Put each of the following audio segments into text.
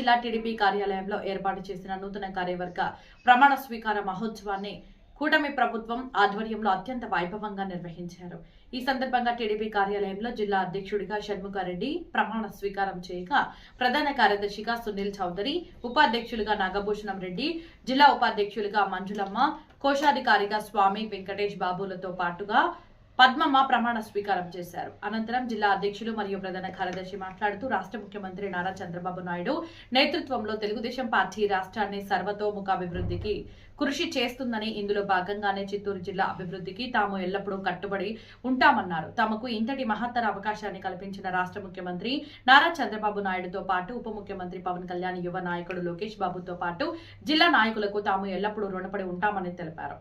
జిల్లా టీడీపీ కార్యాలయంలో ఏర్పాటు చేసిన నూతన కార్యవర్గ ప్రమాణ స్వీకార మహోత్సవాన్ని కూటమి ప్రభుత్వం ఆధ్వర్యంలో అత్యంత వైభవంగా నిర్వహించారు. ఈ సందర్భంగా టీడీపీ కార్యాలయంలో జిల్లా అధ్యక్షుడిగా షణ్ముఖారెడ్డి ప్రమాణ స్వీకారం చేయగా, ప్రధాన కార్యదర్శిగా సునీల్ చౌదరి, ఉపాధ్యక్షులుగా నాగభూషణం రెడ్డి, జిల్లా ఉపాధ్యక్షులుగా మంజులమ్మ, కోశాధికారిగా స్వామి వెంకటేష్ బాబులతో పాటుగా పద్మమ్మ ప్రమాణ స్వీకారం చేశారు. అనంతరం జిల్లా అధ్యక్షులు మరియు ప్రధాన కార్యదర్శి మాట్లాడుతూ రాష్ట్ర ముఖ్యమంత్రి నారా చంద్రబాబు నాయుడు నేతృత్వంలో తెలుగుదేశం పార్టీ రాష్ట్రాన్ని సర్వతోముఖాభివృద్ధికి కృషి చేస్తుందని, ఇందులో భాగంగానే చిత్తూరు జిల్లా అభివృద్ధికి తాము ఎల్లప్పుడూ కట్టుబడి ఉంటామన్నారు. తమకు ఇంతటి మహత్తర అవకాశాన్ని కల్పించిన రాష్ట్ర ముఖ్యమంత్రి నారా చంద్రబాబు నాయుడుతో పాటు ఉప ముఖ్యమంత్రి పవన్ కళ్యాణ్, యువ నాయకుడు లోకేష్ బాబుతో పాటు జిల్లా నాయకులకు తాము ఎల్లప్పుడూ రుణపడి ఉంటామని తెలిపారు.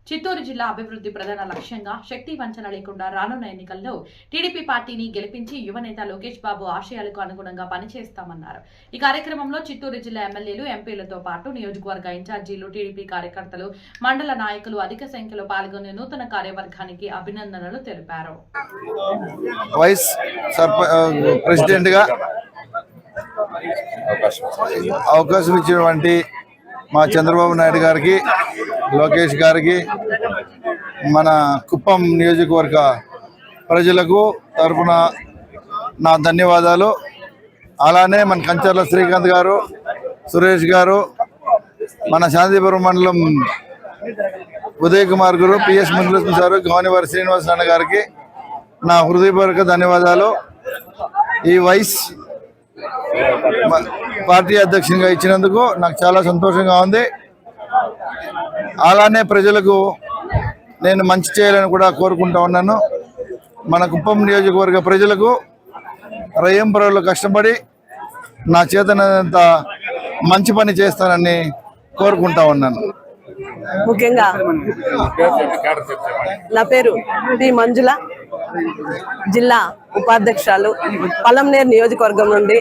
చిత్తూరు జిల్లా అభివృద్ధి ప్రధాన లక్ష్యంగా శక్తి వంచన లేకుండా రానున్న ఎన్నికల్లో టీడీపీ పార్టీని గెలిపించి యువనేత లోకేష్ బాబు ఆశయాలకు అనుగుణంగా పనిచేస్తామన్నారు. ఈ కార్యక్రమంలో చిత్తూరు జిల్లా ఎమ్మెల్యేలు, ఎంపీలతో పాటు నియోజకవర్గ ఇన్ఛార్జీలు, టీడీపీ కార్యకర్తలు, మండల నాయకులు అధిక సంఖ్యలో పాల్గొని నూతన కార్యవర్గానికి అభినందనలు తెలిపారు. వైస్ ప్రెసిడెంట్ గా అవకాశం ఇచ్చినటువంటి మా చంద్రబాబు నాయుడు గారికి, లోకేష్ గారికి, మన కుప్పం నియోజకవర్గ ప్రజలకు తరఫున నా ధన్యవాదాలు. అలానే మన కంచర్ల శ్రీకాంత్ గారు, సురేష్ గారు, మన శాంతిపురం మండలం ఉదయ్ కుమార్ గారు, పిఎస్ మురళీకృష్ణ గారు, గౌనివారి శ్రీనివాస అన్న గారికి నా హృదయపూర్వక ధన్యవాదాలు. ఈ వైస్ పార్టీ అధ్యక్షునిగా ఇచ్చినందుకు నాకు చాలా సంతోషంగా ఉంది. అలానే ప్రజలకు నేను మంచి చేయాలని కూడా కోరుకుంటా ఉన్నాను. మన కుప్పం నియోజకవర్గ ప్రజలకు రయ్యంపురంలో కష్టపడి నా చేతనంత మంచి పని చేస్తానని కోరుకుంటా ఉన్నాను. ముఖ్యంగా నా పేరు పి మంజుల, జిల్లా ఉపాధ్యక్షురాలు, పలంనేరు నియోజకవర్గం నుండి,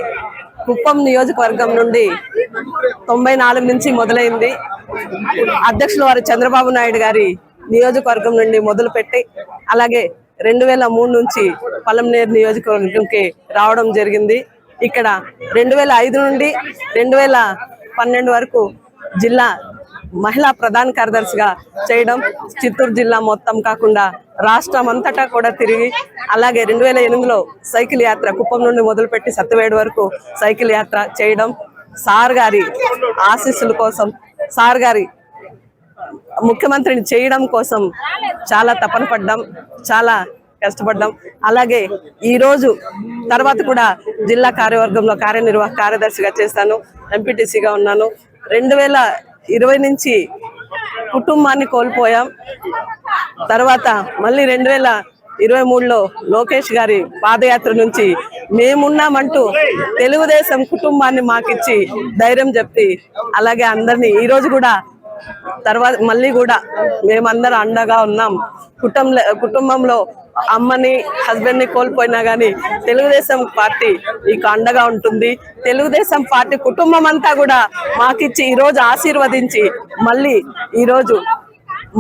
కుప్పం నియోజకవర్గం నుండి 94 నుంచి మొదలైంది. అధ్యక్షుల వారు చంద్రబాబు నాయుడు గారి నియోజకవర్గం నుండి మొదలుపెట్టి అలాగే 2003 నుంచి పలంనేరు నియోజకవర్గంకి రావడం జరిగింది. ఇక్కడ 2005 నుండి 2012 వరకు జిల్లా మహిళా ప్రధాన కార్యదర్శిగా చేయడం, చిత్తూరు జిల్లా మొత్తం కాకుండా రాష్ట్రం అంతటా కూడా తిరిగి, అలాగే 2008లో సైకిల్ యాత్ర కుప్పం నుండి మొదలుపెట్టి సత్యవేడు వరకు సైకిల్ యాత్ర చేయడం, సార్ గారి ఆశీస్సుల కోసం, సార్ గారి ముఖ్యమంత్రిని చేయడం కోసం చాలా తపన పడ్డాం, చాలా కష్టపడ్డాం. అలాగే ఈరోజు తర్వాత కూడా జిల్లా కార్యవర్గంలో కార్యనిర్వాహక కార్యదర్శిగా చేస్తాను, ఎంపీటీసీగా ఉన్నాను. 2020 నుంచి కుటుంబాన్ని కోల్పోయాం. తర్వాత మళ్ళీ 2023లో లోకేష్ గారి పాదయాత్ర నుంచి మేమున్నామంటూ తెలుగుదేశం కుటుంబాన్ని మాకిచ్చి ధైర్యం చెప్పి, అలాగే అందరినీ ఈరోజు కూడా తర్వాత మళ్ళీ కూడా మేమందరం అండగా ఉన్నాం. కుటుంబంలో అమ్మని, హస్బెండ్ ని కోల్పోయినా గానీ తెలుగుదేశం పార్టీ మీకు అండగా ఉంటుంది. తెలుగుదేశం పార్టీ కుటుంబం అంతా కూడా మాకిచ్చి ఈరోజు ఆశీర్వదించి మళ్ళీ ఈరోజు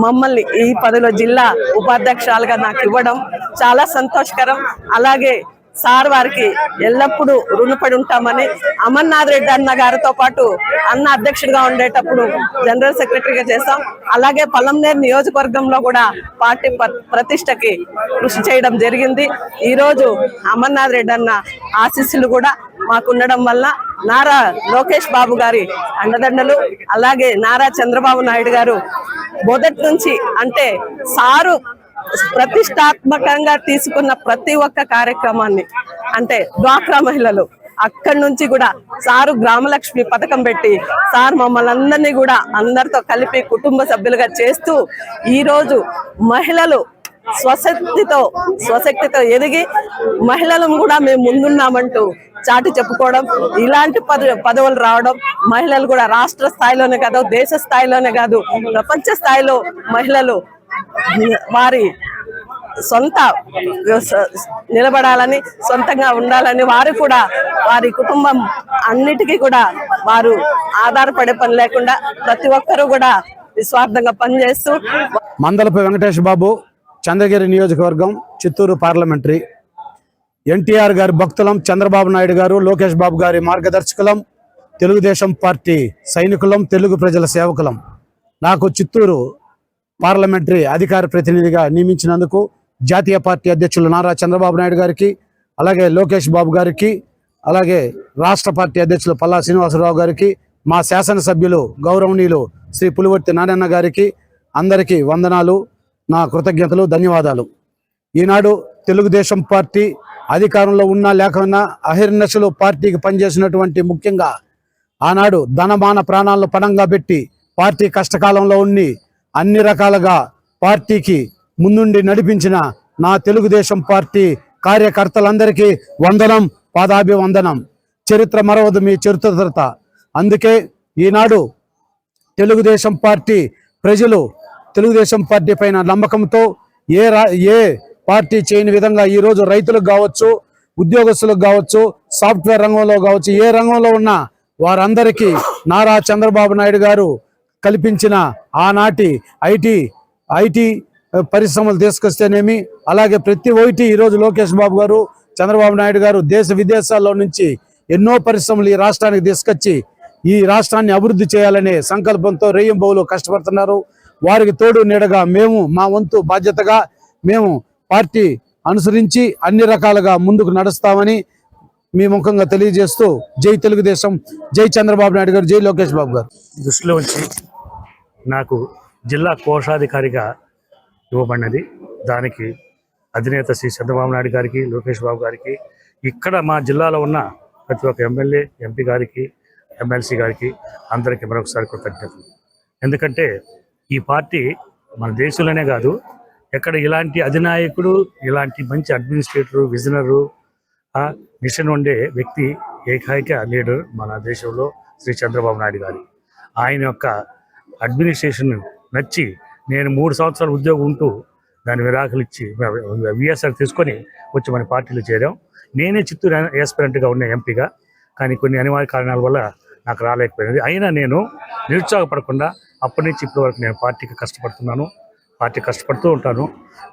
మమ్మల్ని ఈ పదవిలో జిల్లా ఉపాధ్యక్షురాలుగా నాకు ఇవ్వడం చాలా సంతోషకరం. అలాగే సార్ వారికి ఎల్లప్పుడూ రుణపడి ఉంటామని, అమర్నాథ్ రెడ్డి అన్న గారితో పాటు అన్న అధ్యక్షుడిగా ఉండేటప్పుడు జనరల్ సెక్రటరీగా చేస్తాం. అలాగే పలంనేరు నియోజకవర్గంలో కూడా పార్టీ ప్రతిష్టకి కృషి చేయడం జరిగింది. ఈరోజు అమర్నాథ్ రెడ్డి అన్న ఆశీస్సులు కూడా మాకుండడం వల్ల నారా లోకేష్ బాబు గారి అండదండలు, అలాగే నారా చంద్రబాబు నాయుడు గారు మొదటి నుంచి అంటే సారు ప్రతిష్టాత్మకంగా తీసుకున్న ప్రతి ఒక్క కార్యక్రమాన్ని, అంటే డ్వాక్రా మహిళలు అక్కడి నుంచి కూడా సారు గ్రామలక్ష్మి పథకం పెట్టి సార్ మమ్మల్ని అందరినీ కూడా అందరితో కలిపి కుటుంబ సభ్యులుగా చేస్తూ ఈరోజు మహిళలు స్వశక్తితో ఎదిగి మహిళలను కూడా మేము ముందున్నామంటూ చాటి చెప్పుకోవడం, ఇలాంటి పదవులు రావడం, మహిళలు కూడా రాష్ట్ర స్థాయిలోనే కాదు, దేశ స్థాయిలోనే కాదు, ప్రపంచ స్థాయిలో మహిళలు వారి సొంత నిలబడాలని, సొంతంగా ఉండాలని, వారు కూడా వారి కుటుంబం అన్నిటికీ కూడా వారు ఆధారపడే పని లేకుండా ప్రతి ఒక్కరూ కూడా నిస్వార్థంగా పనిచేస్తూ. మందలపై వెంకటేష్ బాబు, చంద్రగిరి నియోజకవర్గం, చిత్తూరు పార్లమెంటరీ. ఎన్టీఆర్ గారి భక్తులం, చంద్రబాబు నాయుడు గారు, లోకేష్ బాబు గారి మార్గదర్శకులం, తెలుగుదేశం పార్టీ సైనికులం, తెలుగు ప్రజల సేవకులం. నాకు చిత్తూరు పార్లమెంటరీ అధికార ప్రతినిధిగా నియమించినందుకు జాతీయ పార్టీ అధ్యక్షులు నారా చంద్రబాబు నాయుడు గారికి, అలాగే లోకేష్ బాబు గారికి, అలాగే రాష్ట్ర పార్టీ అధ్యక్షులు పల్లా శ్రీనివాసరావు గారికి, మా శాసనసభ్యులు గౌరవనీయులు శ్రీ పులివర్తి నారాయణ గారికి అందరికీ వందనాలు, నా కృతజ్ఞతలు, ధన్యవాదాలు. ఈనాడు తెలుగుదేశం పార్టీ అధికారంలో ఉన్నా లేకున్నా అహిర్నిశలు పార్టీకి పనిచేసినటువంటి, ముఖ్యంగా ఆనాడు ధనమాన ప్రాణాలను పణంగా పెట్టి పార్టీ కష్టకాలంలో ఉండి అన్ని రకాలుగా పార్టీకి ముందుండి నడిపించిన నా తెలుగుదేశం పార్టీ కార్యకర్తలందరికీ వందనం, పాదాభివందనం. చరిత్ర మరవదు మీ చరిత్రత. అందుకే ఈనాడు తెలుగుదేశం పార్టీ ప్రజలు తెలుగుదేశం పార్టీ పైన నమ్మకంతో ఏ పార్టీ చేయని విధంగా ఈరోజు రైతులకు కావచ్చు, ఉద్యోగస్తులకు కావచ్చు, సాఫ్ట్వేర్ రంగంలో కావచ్చు, ఏ రంగంలో ఉన్నా వారందరికీ నారా చంద్రబాబు నాయుడు గారు కల్పించిన ఆనాటి ఐటీ పరిశ్రమలు తీసుకొస్తేనేమి, అలాగే ప్రతి ఒక్కటి ఈరోజు లోకేష్ బాబు గారు, చంద్రబాబు నాయుడు గారు దేశ విదేశాల్లో నుంచి ఎన్నో పరిశ్రమలు ఈ రాష్ట్రానికి తీసుకొచ్చి ఈ రాష్ట్రాన్ని అభివృద్ధి చేయాలనే సంకల్పంతో రేయింబౌలు కష్టపడుతున్నారు. వారికి తోడు నీడగా మేము మా వంతు బాధ్యతగా మేము పార్టీ అనుసరించి అన్ని రకాలుగా ముందుకు నడుస్తామని మీ ముఖంగా తెలియజేస్తూ జై తెలుగుదేశం, జై చంద్రబాబు నాయుడు గారు, జై లోకేష్ బాబు గారు. దృష్టిలో ఉంచి నాకు జిల్లా కోశాధికారిగా ఇవ్వబడినది. దానికి అధినేత శ్రీ చంద్రబాబు నాయుడు గారికి, లోకేష్ బాబు గారికి, ఇక్కడ మా జిల్లాలో ఉన్న ప్రతి ఒక్క ఎమ్మెల్యే, ఎంపీ గారికి, ఎమ్మెల్సీ గారికి అందరికీ మరొకసారి కృతజ్ఞతలు. ఎందుకంటే ఈ పార్టీ మన దేశంలోనే కాదు, ఎక్కడ ఇలాంటి అధినాయకుడు, ఇలాంటి మంచి అడ్మినిస్ట్రేటరు, విజనరు, మిషన్ ఉండే వ్యక్తి, ఏకైక లీడర్ మన దేశంలో శ్రీ చంద్రబాబు నాయుడు గారు. ఆయన యొక్క అడ్మినిస్ట్రేషన్ నచ్చి నేను 3 సంవత్సరాలు ఉద్యోగం ఉంటూ దాని విరాకులు ఇచ్చి విఎస్ఆర్ తీసుకొని వచ్చి మన పార్టీలో చేరాం. నేనే చిత్తూరు యాస్పిరెంట్గా ఉన్న ఎంపీగా, కానీ కొన్ని అనివార్య కారణాల వల్ల నాకు రాలేకపోయినది. అయినా నేను నిరుత్సాహపడకుండా అప్పటి నుంచి ఇప్పటి వరకు నేను పార్టీకి కష్టపడుతున్నాను, పార్టీ కష్టపడుతూ ఉంటాను.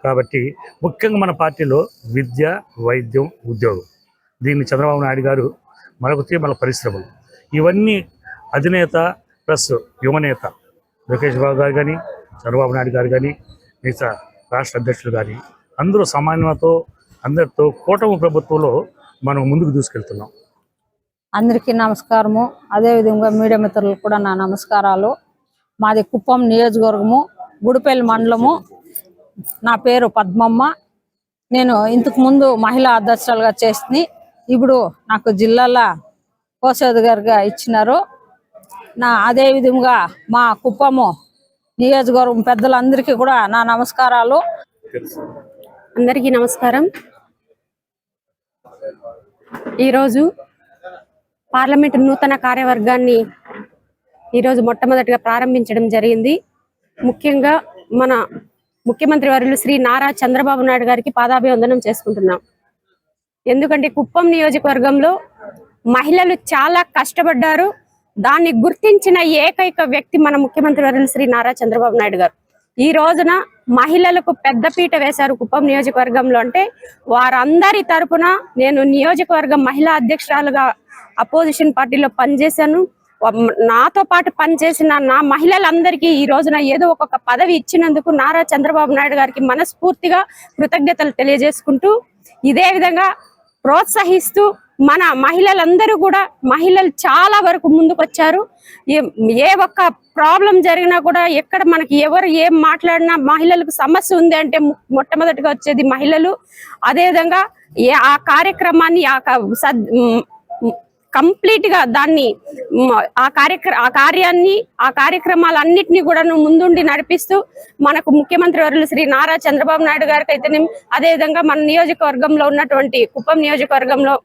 కాబట్టి ముఖ్యంగా మన పార్టీలో విద్య, వైద్యం, ఉద్యోగం, దీన్ని చంద్రబాబు నాయుడు గారు, మరొకటి మన పరిశ్రమలు, ఇవన్నీ అధినేత ప్లస్ యువనేత లోకేష్ బాబు గారు కానీ, చంద్రబాబు నాయుడు గారు కానీ, మిగతా రాష్ట్ర అధ్యక్షులు కానీ అందరూ సమానతతో అందరితో కూటమి ప్రభుత్వంలో మనం ముందుకు తీసుకెళ్తున్నాం. అందరికీ నమస్కారము. అదేవిధంగా మీడియా మిత్రులకు కూడా నా నమస్కారాలు. మాది కుప్పం నియోజకవర్గము, గుడిపల్లి మండలము. నా పేరు పద్మమ్మ. నేను ఇంతకు ముందు మహిళా అధ్యక్షులుగా చేసి ఇప్పుడు నాకు జిల్లాల కోశాధికారిగా ఇచ్చినారు. అదేవిధంగా మా కుప్పము నియోజకవర్గం పెద్దలందరికీ కూడా నా నమస్కారాలు. అందరికీ నమస్కారం. ఈరోజు పార్లమెంటు నూతన కార్యవర్గాన్ని ఈరోజు మొట్టమొదటిగా ప్రారంభించడం జరిగింది. ముఖ్యంగా మన ముఖ్యమంత్రి వర్యులు శ్రీ నారా చంద్రబాబు నాయుడు గారికి పాదాభివందనం చేసుకుంటున్నాం. ఎందుకంటే కుప్పం నియోజకవర్గంలో మహిళలు చాలా కష్టపడ్డారు. దాన్ని గుర్తించిన ఏకైక వ్యక్తి మన ముఖ్యమంత్రి వర్యులు శ్రీ నారా చంద్రబాబు నాయుడు గారు. ఈ రోజున మహిళలకు పెద్దపీట వేశారు కుప్పం నియోజకవర్గంలో. అంటే వారందరి తరపున నేను నియోజకవర్గం మహిళా అధ్యక్షురాలుగా అపోజిషన్ పార్టీలో పనిచేశాను. నాతో పాటు పనిచేసిన నా మహిళలందరికీ ఈ రోజున ఏదో ఒక పదవి ఇచ్చినందుకు నారా చంద్రబాబు నాయుడు గారికి మనస్ఫూర్తిగా కృతజ్ఞతలు తెలియజేసుకుంటూ, ఇదే విధంగా ప్రోత్సహిస్తూ మన మహిళలందరూ కూడా, మహిళలు చాలా వరకు ముందుకు వచ్చారు. ఏ ఒక్క ప్రాబ్లం జరిగినా కూడా, ఎక్కడ మనకి ఎవరు ఏం మాట్లాడినా మహిళలకు సమస్య ఉంది అంటే మొట్టమొదటిగా వచ్చేది మహిళలు. అదేవిధంగా ఆ కార్యక్రమాన్ని కంప్లీట్ గా దాన్ని ఆ కార్యక్రమాలన్నింటినీ కూడా ముందుండి నడిపిస్తూ మనకు ముఖ్యమంత్రి వర్యులు శ్రీ నారా చంద్రబాబు నాయుడు గారికి అయితేనే, అదేవిధంగా మన నియోజకవర్గంలో ఉన్నటువంటి కుప్పం నియోజకవర్గంలో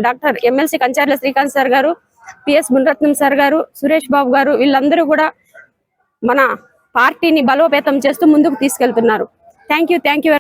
doctor MLC Kancharla Srikanth sir గారు, పిఎస్ మునరత్నం సార్ గారు, సురేష్ బాబు గారు, వీళ్ళందరూ కూడా మన పార్టీని బలోపేతం చేస్తూ ముందుకు తీసుకెళ్తున్నారు. Thank you.